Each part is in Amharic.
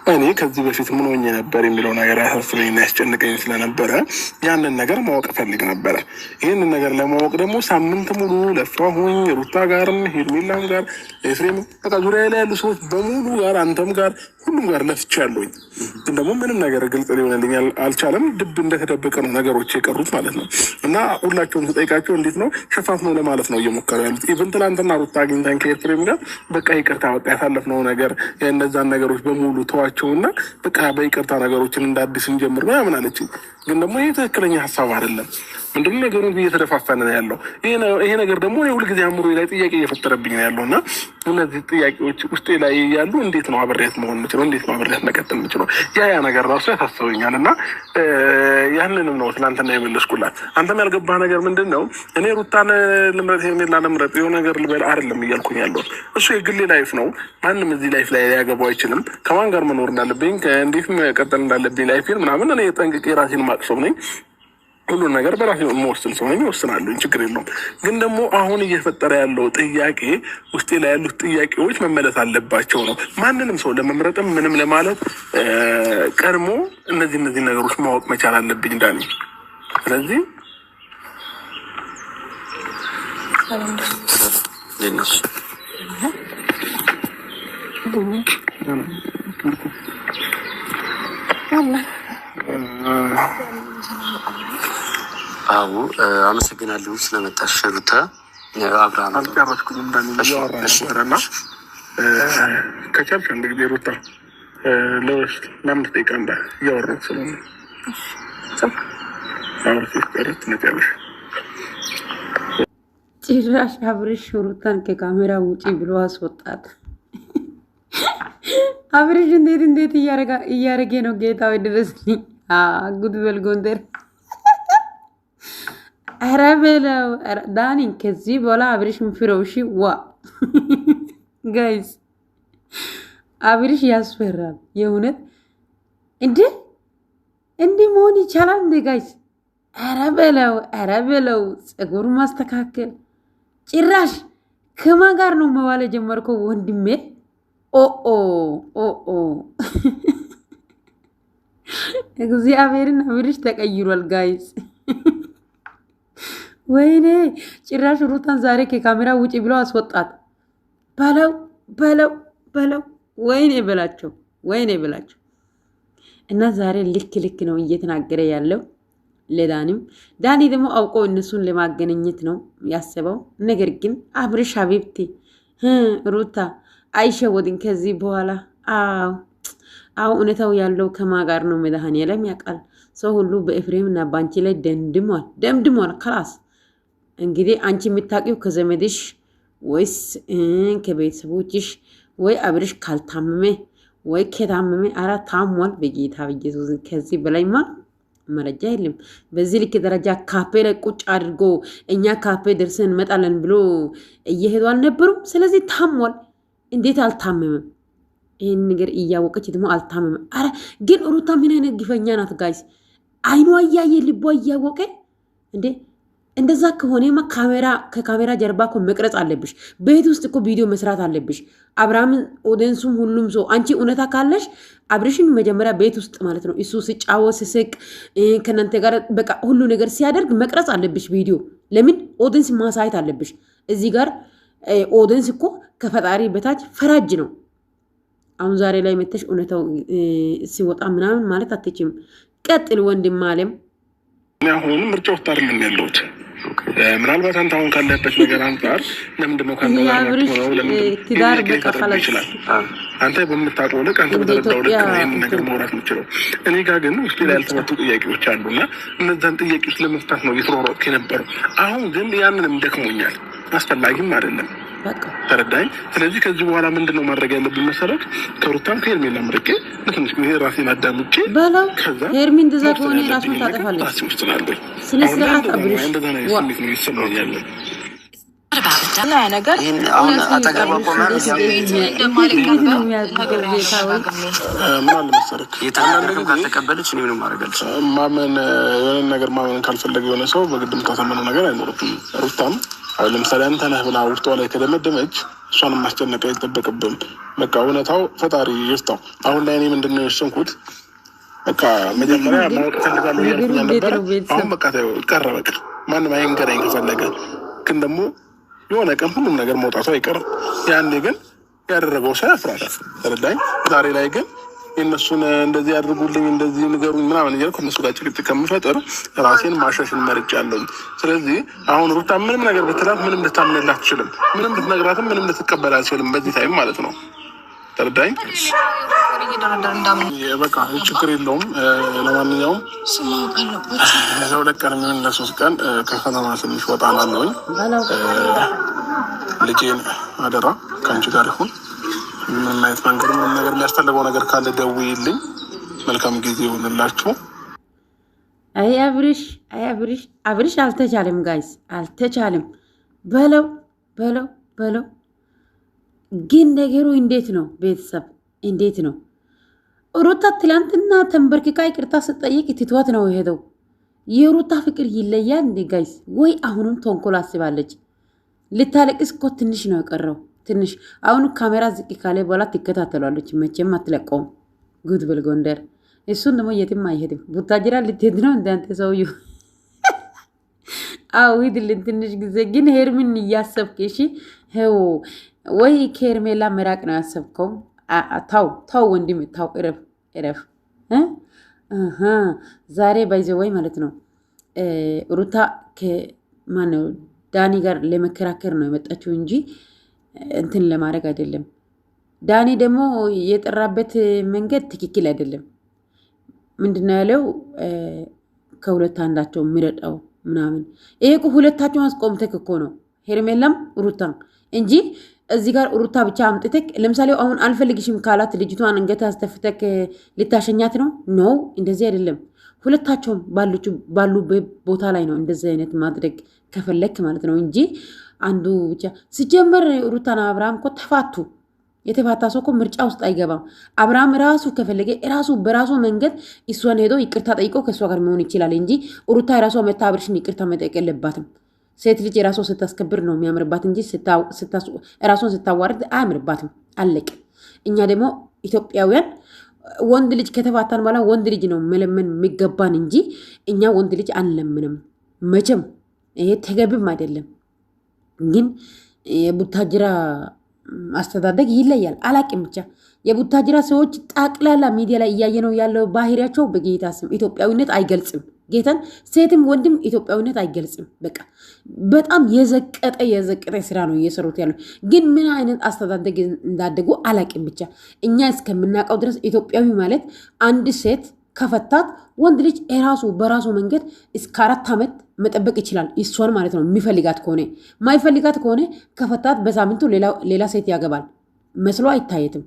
እኔ ከዚህ በፊት ምን ሆኜ ነበር የሚለው ነገር ያሳስበኝና ያስጨንቀኝ ስለነበረ ያንን ነገር ማወቅ ፈልግ ነበረ። ይህንን ነገር ለማወቅ ደግሞ ሳምንት ሙሉ ለፋሁኝ። ሩታ ጋርም ሄርሜላም ጋር ኤፍሬም በቃ ዙሪያ ላይ ያሉ ሰዎች በሙሉ ጋር አንተም ጋር ሁሉም ጋር ለፍቻለሁኝ። ግን ደግሞ ምንም ነገር ግልጽ ሊሆንልኝ አልቻለም። ድብ እንደተደበቀ ነው ነገሮች የቀሩት ማለት ነው። እና ሁላቸውም ተጠይቃቸው እንዴት ነው ሸፋፍ ነው ለማለት ነው እየሞከሩ ያሉት። ኢቨን ትላንትና ሩታ አግኝታኝ ከኤፍሬም ጋር በቃ ይቅርታ በቃ ያሳለፍነው ነገር የእነዛን ነገሮች በሙሉ ተዋቸውና በቃ በይቅርታ ነገሮችን እንደ አዲስ እንጀምር ነው ያምን አለችኝ። ግን ደግሞ ይህ ትክክለኛ ሀሳብ አይደለም። ምንድነው ነገሩ እየተደፋፈነ ነው ያለው። ይሄ ነገር ደግሞ ሁልጊዜ አእምሮ ላይ ጥያቄ እየፈጠረብኝ ነው ያለው እና እነዚህ ጥያቄዎች ውስጤ ላይ ያሉ እንዴት ነው አብሬያት መሆን የምችለው? እንዴት ነው አብሬያት መቀጠል የምችለው? ያ ነገር ራሱ ያሳስበኛል እና ያንንም ነው ትናንትና የመለስኩላት። አንተም ያልገባህ ነገር ምንድን ነው? እኔ ሩታን ልምረጥ ሄርሜላ ልምረጥ የሆነ ነገር ልበል አይደለም እያልኩኝ ያለው። እሱ የግሌ ላይፍ ነው። ማንም እዚህ ላይፍ ላይ ሊያገባው አይችልም። ከማን ጋር መኖር እንዳለብኝ እንዴት መቀጠል እንዳለብኝ ላይፌን ምናምን እኔ ጠንቅቄ ራሴን ማቅሰብ ነኝ። ሁሉን ነገር በራሴ መወስን ሰው ነኝ፣ እወስናለሁ፣ ችግር የለውም። ግን ደግሞ አሁን እየፈጠረ ያለው ጥያቄ ውስጤ ላይ ያሉት ጥያቄዎች መመለስ አለባቸው ነው። ማንንም ሰው ለመምረጥም ምንም ለማለት ቀድሞ እነዚህ ነገሮች ማወቅ መቻል አለብኝ ዳኒ። ስለዚህ አዎ አመሰግናለሁ ስለመጣሽ ሩታ። አብርሃም አልጨረስኩም እንዳንኝ እያወራ ነበረና ከቻልሽ አንድ ጊዜ ሩታ ለውስጥ ለአምስት ደቂቃ እንዳ እያወራሁ ስለሆነ አውርቼ ስጨርስ ትመጪያለሽ። ጭራሽ አብርሽ ሩታን ከካሜራ ውጪ ብሎ አስወጣት። አብርሽ እንዴት እያረገ ነው? ጌታዊ ድረስልኝ። ጉድበል ጎንደር ኧረ በለው ዳኒ። ከዚህ በኋላ አብርሽ ምፍረውሺ ዋ ጋይስ፣ አብርሽ ያስፈራል የእውነት። እንዲህ መሆን ይቻላል እንዴ ጋይስ? ኧረ በለው ፀጉር ማስተካከል። ጭራሽ ከማን ጋር ነው መዋል የጀመርከው ወንድሜ? እግዚአብሔርን አብርሽ ተቀይሯል ጋይስ። ወይኔ ጭራሽ ሩታን ዛሬ ከካሜራ ውጪ ብሎ አስወጣት። በለው ወይኔ በላቸው እና ዛሬ ልክ ነው እየተናገረ ያለው ለዳኒም። ዳኒ ደግሞ አውቆ እነሱን ለማገናኘት ነው ያሰበው። ነገር ግን አብርሽ ሀቢብቲ ሩታ አይሸወድን ከዚህ በኋላ። አዎ እውነታው ያለው ከማ ጋር ነው? መድኃኒዓለም ያውቃል። ሰው ሁሉ በኤፍሬም እና ባንቺ ላይ ደምድሟል። ከላስ እንግዲህ አንቺ የምታውቂው ከዘመድሽ ወይስ ከቤተሰቦችሽ ወይ አብርሽ ካልታመመ ወይ ከታመመ አራ ታሟል። በጌታ በኢየሱስ ከዚህ በላይማ መረጃ የለም። በዚህ ልክ ደረጃ ካፌ ላይ ቁጭ አድርጎ እኛ ካፌ ደርሰን እንመጣለን ብሎ እየሄዱ አልነበሩም? ስለዚህ ታሟል። እንዴት አልታመመም? ይህን ነገር እያወቀች ደግሞ አልታመመም። አረ ግን ሩታ ምን አይነት ግፈኛ ናት ጋይስ! አይኗ እያየ ልቧ እያወቀ እንዴ! እንደዛ ከሆነማ ከካሜራ ጀርባ እኮ መቅረጽ አለብሽ። ቤት ውስጥ እኮ ቪዲዮ መስራት አለብሽ። አብርሃምን ኦዲየንሱም ሁሉም ሰው አንቺ እውነታ ካለሽ አብርሽን መጀመሪያ ቤት ውስጥ ማለት ነው እሱ ሲጫወት ሲስቅ ከእናንተ ጋር በቃ ሁሉ ነገር ሲያደርግ መቅረጽ አለብሽ ቪዲዮ። ለምን ኦዲየንስ ማሳየት አለብሽ። እዚህ ጋር ኦዲየንስ እኮ ከፈጣሪ በታች ፈራጅ ነው። አሁን ዛሬ ላይ መተሽ እውነታው ሲወጣ ምናምን ማለት አትችም። ቀጥል ወንድም አለም። አሁን ምርጫ ውስጥ አይደለም ያለሁት። ምናልባት አንተ አሁን ካለበት ነገር አንጻር ለምንድነው ካለው ትዳር በቀፈለ ይችላል። አንተ በምታውቀው ልክ አንተ በተረዳው ልክ ነው ይሄን ነገር ማውራት የምችለው። እኔ ጋር ግን ውስጥ ላይ ያልተመጡ ጥያቄዎች አሉና እነዛን ጥያቄዎች ለመፍታት ነው እየተሯሯጥኩ የነበረው። አሁን ግን ያንንም ደክሞኛል፣ አስፈላጊም አይደለም። ተረዳኝ። ስለዚህ ከዚህ በኋላ ምንድነው ማድረግ ያለብን መሰረት? ከሩታም ከሄርሜላ ምርቄ ለትንሽ ጊዜ ራሴን አዳምጬ ከዛ ሄርሜን እንደዛ ከሆነ ራሱን ታጠፋለች። ስለ ስርዓት አብርሽ ስሜት ነው ይሰማኛል። ነገር አሁን አጠገቧ ቆማ ካልተቀበለች እኔ ምንም ማድረግ አልችልም። የሆነ ነገር ማመን ካልፈለገ የሆነ ሰው በግድ የምታሳምነው ነገር አይኖርም። ሩታም ለምሳሌ አንተ ነህ ብላ ውስጧ ላይ ከደመደመች እሷንም ማስጨነቅ አይጠበቅብም። በቃ እውነታው ፈጣሪ ይፍታው። አሁን ላይ እኔ ምንድነው የወሰንኩት በቃ መጀመሪያ ማወቅ ፈልጋለሁ እያልኩኝ ነበረ። አሁን በቃ ቀረ። በቃ ማንም አይንገረኝ ከፈለገ ግን ደግሞ የሆነ ቀን ሁሉም ነገር መውጣቱ አይቀርም። ያኔ ግን ያደረገው ሰው ያፍራል። ተረዳኝ። ዛሬ ላይ ግን የእነሱን እንደዚህ ያድርጉልኝ እንደዚህ ንገሩኝ ምናምን እያልኩ እነሱ ጋር ጭቅጭቅ ከምፈጥር ራሴን ማሸሽን መርጫለሁ። ስለዚህ አሁን ሩታ ምንም ነገር ብትላት ምንም ልታምንላት አትችልም። ምንም ልትነግራትም ምንም ልትቀበል አትችልም በዚህ ታይም ማለት ነው። ተረዳኝ። በቃ ችግር የለውም። ለማንኛውም ለሁለት ቀን የሚሆን ለሶስት ቀን ከከተማ ትንሽ ወጣ ላለሁኝ ልጄን አደራ ከአንቺ ጋር ይሁን። ምን አይነት መንገድ ምን ነገር የሚያስፈልገው ነገር ካለ ደውይልኝ። መልካም ጊዜ ይሁንላችሁ። አይ አብርሽ አብርሽ አልተቻለም፣ ጋይስ አልተቻለም። በለው በለው በለው። ግን ነገሩ እንዴት ነው ቤተሰብ? እንዴት ነው? ሩታ ትላንትና ተንበርክካ ይቅርታ ስጠይቅ ትቷት ነው የሄደው። የሩታ ፍቅር ይለያል እንዴ ጋይስ? ወይ አሁንም ተንኮል አስባለች? ልታለቅስ እኮ ትንሽ ነው የቀረው፣ ትንሽ። አሁን ካሜራ ዝቅ ካለ በኋላ ትከታተሏለች፣ መቼም አትለቀውም። ጉድ ብል ጎንደር። እሱን ደግሞ የትም አይሄድም። ቡታጅራ ልትሄድ ነው እንዳንተ ሰውዬው። አዎ ሂድልን ትንሽ ጊዜ። ግን ሄርምን እያሰብክ እሺ፣ ወይ ከሄርሜላ መራቅ ነው ያሰብከው? ታው ወንድም ታው፣ እረፍ። ዛሬ ባይዘ ወይ ማለት ነው ሩታ ከማነው ዳኒ ጋር ለመከራከር ነው የመጣችው እንጂ እንትን ለማድረግ አይደለም። ዳኒ ደግሞ የጠራበት መንገድ ትክክል አይደለም። ምንድነው ያለው? ከሁለት አንዳቸው የሚረዳው ምናምን። ይሄ እኮ ሁለታቸውን አስቆምተክ እኮ ነው ሄርሜላም ሩታም እንጂ እዚህ ጋር ሩታ ብቻ አምጥተክ። ለምሳሌ አሁን አልፈልግሽም ካላት ልጅቷን እንገት አስተፍተክ ልታሸኛት ነው? ኖ እንደዚህ አይደለም። ሁለታቸውም ባሉ ቦታ ላይ ነው እንደዚህ አይነት ማድረግ ከፈለክ ማለት ነው እንጂ አንዱ ብቻ። ሲጀመር ሩታና አብርሃም እኮ ተፋቱ። የተፋታ ሰው እኮ ምርጫ ውስጥ አይገባም። አብርሃም ራሱ ከፈለገ ራሱ በራሱ መንገድ እሷን ሄዶ ይቅርታ ጠይቆ ከእሷ ጋር መሆን ይችላል እንጂ ሩታ የራሷ መታ አብርሽን ይቅርታ መጠየቅ የለባትም። ሴት ልጅ የራሷ ስታስከብር ነው የሚያምርባት እንጂ ራሷን ስታዋርድ አያምርባትም። አለቅ። እኛ ደግሞ ኢትዮጵያውያን ወንድ ልጅ ከተፋታን በኋላ ወንድ ልጅ ነው መለመን የሚገባን እንጂ እኛ ወንድ ልጅ አንለምንም መቼም። ይሄ ተገብም አይደለም። ግን የቡታጅራ አስተዳደግ ይለያል። አላቅም ብቻ የቡታጅራ ሰዎች ጠቅላላ ሚዲያ ላይ እያየ ነው ያለው ባህሪያቸው። በጌታ ስም ኢትዮጵያዊነት አይገልጽም። ጌታን ሴትም ወንድም ኢትዮጵያዊነት አይገልጽም። በቃ በጣም የዘቀጠ ስራ ነው እየሰሩት ያለው። ግን ምን አይነት አስተዳደግ እንዳደጉ አላቅም ብቻ እኛ እስከምናውቀው ድረስ ኢትዮጵያዊ ማለት አንድ ሴት ከፈታት ወንድ ልጅ የራሱ በራሱ መንገድ እስከ 4 ዓመት መጠበቅ ይችላል። እሷን ማለት ነው የሚፈልጋት ከሆነ። ማይፈልጋት ከሆነ ከፈታት በሳምንቱ ሌላ ሴት ያገባል። መስሎ አይታየትም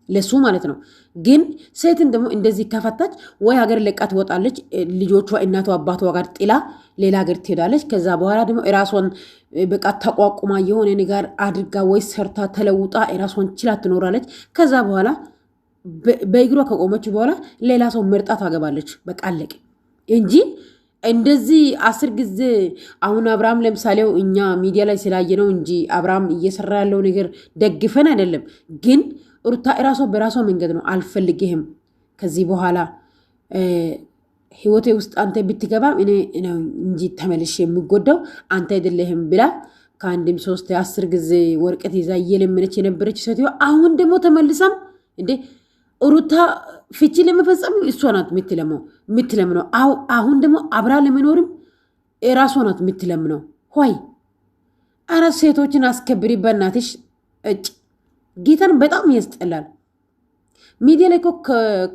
ለሱ ማለት ነው። ግን ሴትን ደግሞ እንደዚህ ከፈታች ወይ ሀገር ለቃ ትወጣለች። ልጆቿ እናቷ አባቷ ጋር ጥላ ሌላ ሀገር ትሄዳለች። ከዛ በኋላ ደግሞ የራሷን በቃ ተቋቁማ የሆነ ነገር አድርጋ ወይ ሰርታ ተለውጣ የራሷን ችላ ትኖራለች። ከዛ በኋላ በእግሯ ከቆመች በኋላ ሌላ ሰው መርጣ ታገባለች። በቃ አለቀ እንጂ እንደዚህ 10 ጊዜ አሁን አብርሃም ለምሳሌው እኛ ሚዲያ ላይ ስላየ ነው እንጂ አብርሃም እየሰራ ያለው ነገር ደግፈን አይደለም። ግን ሩታ እራሷ በራሷ መንገድ ነው አልፈልግህም ከዚህ በኋላ ህይወቴ ውስጥ አንተ ብትገባም እኔ እንጂ ተመልሼ የምጎዳው አንተ አይደለህም ብላ ከአንድም 3 10 ጊዜ ወርቀት ይዛ እየለመነች የነበረች ሴትዮ አሁን ደግሞ ተመልሳም እንዴ ሩታ ፍቺ ለመፈጸም እሷ ናት የምትለምነው። አሁን ደግሞ አብራ ለመኖርም የራሷ ናት የምትለምነው። ሆይ አራት ሴቶችን አስከብሪ በእናትሽ። እጭ ጌታን በጣም ያስጠላል። ሚዲያ ላይ እኮ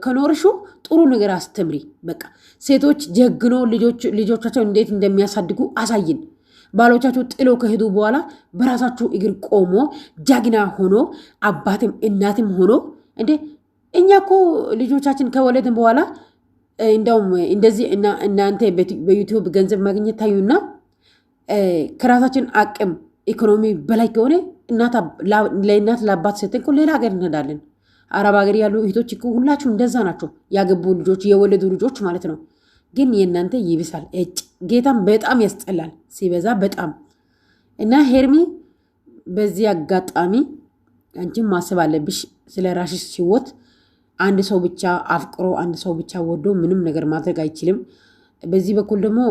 ከኖርሹ ጥሩ ነገር አስተምሪ። በቃ ሴቶች ጀግኖ ልጆቻቸው እንዴት እንደሚያሳድጉ አሳይን። ባሎቻቸው ጥሎ ከሄዱ በኋላ በራሳቸው እግር ቆሞ ጀግና ሆኖ አባትም እናትም ሆኖ እንዴ እኛ እኮ ልጆቻችን ከወለድን በኋላ እንደውም እንደዚህ እናንተ በዩቲዩብ ገንዘብ ማግኘት ታዩና ከራሳችን አቅም ኢኮኖሚ በላይ ከሆነ ለእናት ለአባት ሰጥተን እኮ ሌላ ሀገር እንሄዳለን። አረብ ሀገር ያሉ እህቶች እኮ ሁላችሁም እንደዛ ናቸው። ያገቡ ልጆች የወለዱ ልጆች ማለት ነው። ግን የእናንተ ይብሳል። ጌታም በጣም ያስጠላል ሲበዛ በጣም እና ሄርሚ በዚህ አጋጣሚ አንቺም ማሰብ አለብሽ ስለ ራስሽ ህይወት። አንድ ሰው ብቻ አፍቅሮ አንድ ሰው ብቻ ወዶ ምንም ነገር ማድረግ አይችልም። በዚህ በኩል ደግሞ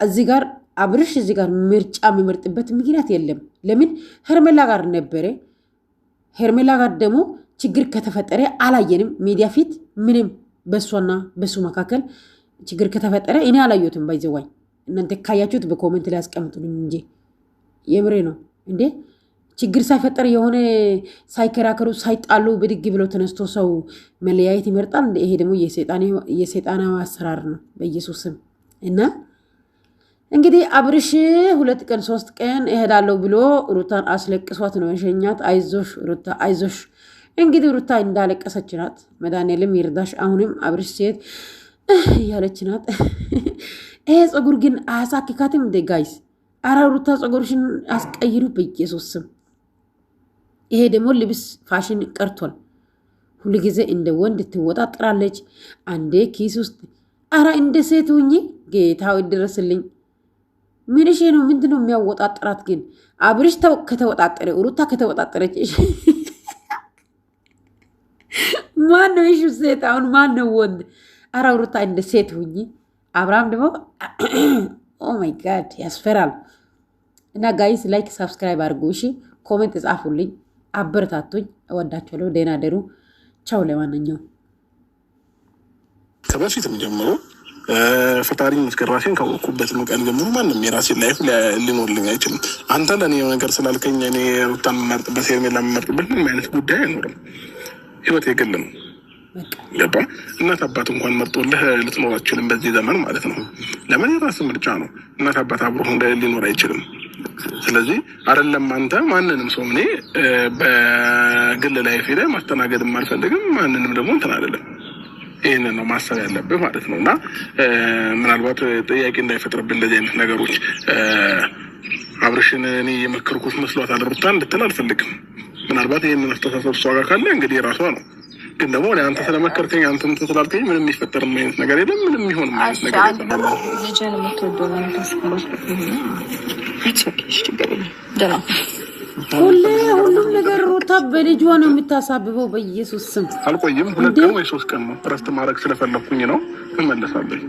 እዚህ ጋር አብርሽ እዚህ ጋር ምርጫ የሚመርጥበት ምክንያት የለም። ለምን ሄርሜላ ጋር ነበረ። ሄርሜላ ጋር ደግሞ ችግር ከተፈጠረ አላየንም። ሚዲያ ፊት ምንም በሷና በሱ መካከል ችግር ከተፈጠረ እኔ አላየሁትም። ባይዘዋይ እናንተ ካያችሁት በኮሜንት ላይ አስቀምጡልኝ እንጂ የምሬ ነው እንዴ። ችግር ሳይፈጠር የሆነ ሳይከራከሩ ሳይጣሉ ብድግ ብሎ ተነስቶ ሰው መለያየት ይመርጣል እንዴ? ይሄ ደግሞ የሰይጣናዊ አሰራር ነው በኢየሱስም። እና እንግዲህ አብርሽ 2 ቀን 3 ቀን እሄዳለሁ ብሎ ሩታን አስለቅሷት ነው የሸኛት። አይዞሽ ሩታ አይዞሽ። እንግዲህ ሩታ እንዳለቀሰች ናት። መድኃኒዓለም ይርዳሽ። አሁንም አብርሽ ሴት ያለች ናት። ይሄ ፀጉር ግን አያሳክካትም እንደ ጋይስ? አረ ሩታ ፀጉርሽን አስቀይሩ በኢየሱስ ስም። ይሄ ደግሞ ልብስ ፋሽን ቀርቷል። ሁሉ ጊዜ እንደ ወንድ ትወጣጥራለች። አንዴ ኪስ ውስጥ አረ እንደ ሴት ሁኚ። ጌታው ይድረስልኝ። ምንሽ ነው? ምንድነው የሚያወጣጥራት ግን? አብርሽ ከተወጣጠረ ሩታ ከተወጣጠረች ማን ነው እሺ ሴት? አሁን ማን ነው ወንድ? አረ ሩታ እንደ ሴት ሁኚ። አብርሃም ደግሞ ኦ ማይ ጋድ ያስፈራል። እና ጋይስ ላይክ ሰብስክራይብ አድርጉ። እሺ ኮሜንት ጻፉልኝ፣ አበረታቱኝ። እወዳችኋለሁ። ደህና ደሩ። ቻው። ለማንኛውም ከበፊትም ጀምሮ ፈጣሪ መስከራሽን ካወቅኩበትም ቀን ጀምሮ ማንም የራሴን ላይፍ ሊኖርልኝ አይችልም። አንተ ለእኔ ነገር ስላልከኝ እኔ ሩታን የምመርጥበት ሄርሜላ የምመርጥበት ምንም አይነት ጉዳይ አይኖርም። ህይወት የግል ነው። ገባ? እናት አባት እንኳን መርጦልህ ልትኖር አትችልም በዚህ ዘመን ማለት ነው። ለምን? የራስ ምርጫ ነው። እናት አባት አብሮ ሊኖር አይችልም። ስለዚህ አይደለም አንተ ማንንም ሰው እኔ በግል ላይፍ ላይ ማስተናገድ አልፈልግም። ማንንም ደግሞ እንትን አይደለም። ይህንን ነው ማሰብ ያለብህ ማለት ነው። እና ምናልባት ጥያቄ እንዳይፈጥርብህ እንደዚህ አይነት ነገሮች አብርሽን እኔ የመከርኩት መስሏታል ሩታ እንድትል አልፈልግም። ምናልባት ይህንን አስተሳሰብ እሷ ጋር ካለ እንግዲህ የራሷ ነው። ግን ደግሞ አንተ ስለመከርከኝ አንተ እንትን ስላልከኝ ምንም የሚፈጠር አይነት ነገር የለም። ምንም ይሆን አይነት ነገር የለም። ሁሉም ነገር ሩታ በልጇ ነው የምታሳብበው። በኢየሱስ ስም አልቆይም። 2 ቀን ወይ 3 ቀን ነው እረፍት ማድረግ ስለፈለኩኝ ነው። እመለሳለሁ።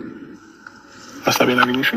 ሀሳቤን አገኘሽ?